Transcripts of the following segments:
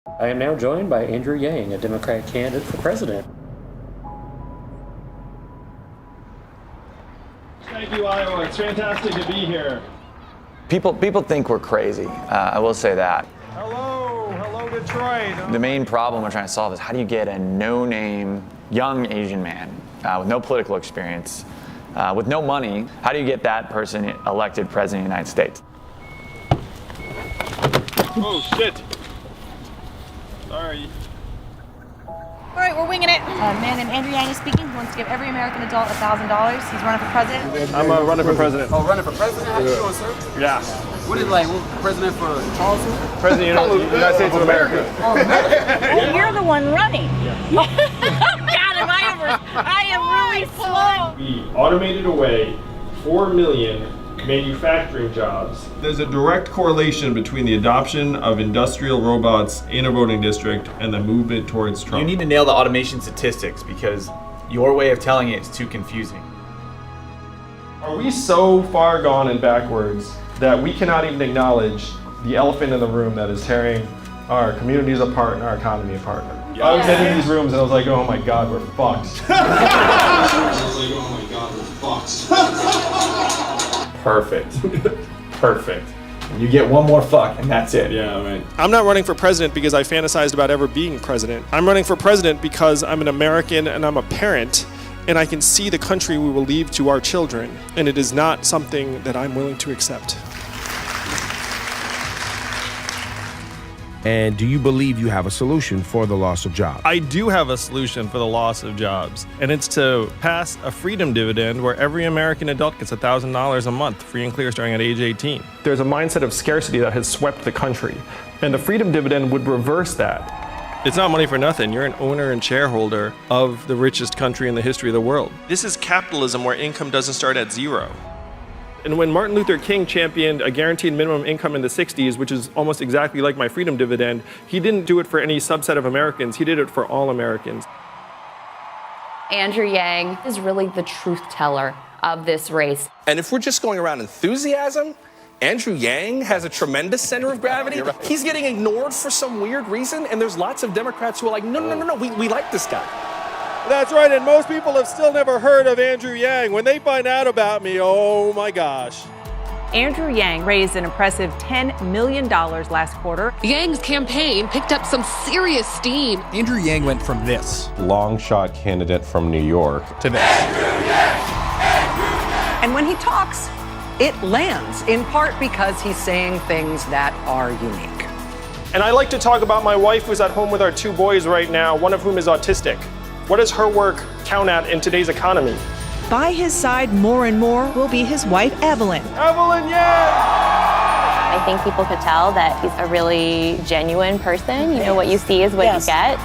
I am now joined by Andrew Yang, a Democratic candidate for president. Thank you, Iowa. It's fantastic to be here. People think we're crazy. I will say that. Hello, Detroit. The main problem we're trying to solve is how do you get a no-name young Asian man with no political experience, with no money, how do you get that person elected president of the United States? Oh, shit. Sorry. All right, we're winging it. A man named Andrew Yang is speaking. He wants to give every American adult $1,000. He's running for president. I'm running for president. Oh, running for president? How you doing, sir? Yeah. What is president for Charleston? President of the United States of America. Oh, you're the one running. Yeah. God, I am really slow. We automated away 4 million manufacturing jobs. There's a direct correlation between the adoption of industrial robots in a voting district and the movement towards Trump. You need to nail the automation statistics because your way of telling it is too confusing. Are we so far gone and backwards that we cannot even acknowledge the elephant in the room that is tearing our communities apart and our economy apart? Yeah. I was in these rooms and I was like, oh my God, we're fucked. Perfect. Perfect. You get one more fuck and that's it. Yeah, right. I'm not running for president because I fantasized about ever being president. I'm running for president because I'm an American and I'm a parent and I can see the country we will leave to our children, and it is not something that I'm willing to accept. And do you believe you have a solution for the loss of jobs? I do have a solution for the loss of jobs, and it's to pass a freedom dividend where every American adult gets $1,000 a month, free and clear, starting at age 18. There's a mindset of scarcity that has swept the country, and the freedom dividend would reverse that. It's not money for nothing. You're an owner and shareholder of the richest country in the history of the world. This is capitalism where income doesn't start at zero. And when Martin Luther King championed a guaranteed minimum income in the 60s, which is almost exactly like my freedom dividend, he didn't do it for any subset of Americans. He did it for all Americans. Andrew Yang is really the truth teller of this race. And if we're just going around enthusiasm, Andrew Yang has a tremendous center of gravity. Right. He's getting ignored for some weird reason, and there's lots of Democrats who are like, no, we like this guy. That's right, and most people have still never heard of Andrew Yang. When they find out about me, oh my gosh. Andrew Yang raised an impressive $10 million last quarter. Yang's campaign picked up some serious steam. Andrew Yang went from this long shot candidate from New York to this. Andrew Yang! And when he talks, it lands, in part because he's saying things that are unique. And I like to talk about my wife who's at home with our 2 boys right now, one of whom is autistic. What does her work count at in today's economy? By his side more and more will be his wife, Evelyn. Evelyn, yeah! I think people could tell that he's a really genuine person. You know, what you see is what you get.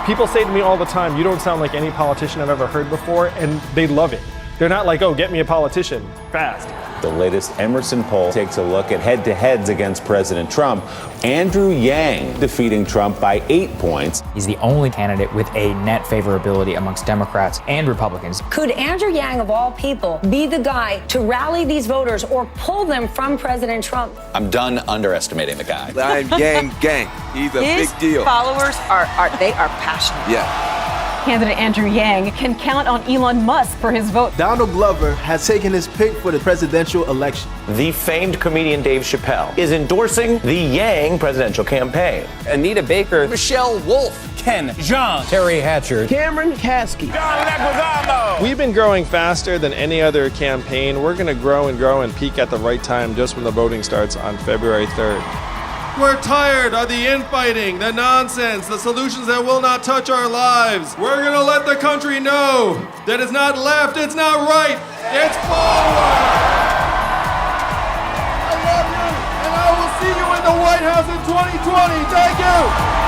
People say to me all the time, you don't sound like any politician I've ever heard before, and they love it. They're not like, oh, get me a politician, fast. The latest Emerson poll takes a look at head-to-heads against President Trump. Andrew Yang defeating Trump by 8 points. He's the only candidate with a net favorability amongst Democrats and Republicans. Could Andrew Yang, of all people, be the guy to rally these voters or pull them from President Trump? I'm done underestimating the guy. I'm Yang Gang. He's a big deal. His followers are passionate. Yeah. Candidate Andrew Yang can count on Elon Musk for his vote. Donald Glover has taken his pick for the presidential election. The famed comedian Dave Chappelle is endorsing the Yang presidential campaign. Anita Baker. Michelle Wolf. Ken Jeong. Terry Hatcher. Cameron Kasky. John Leguizamo. We've been growing faster than any other campaign. We're going to grow and peak at the right time just when the voting starts on February 3rd. We're tired of the infighting, the nonsense, the solutions that will not touch our lives. We're gonna let the country know that it's not left, it's not right, it's forward! I love you, and I will see you in the White House in 2020. Thank you!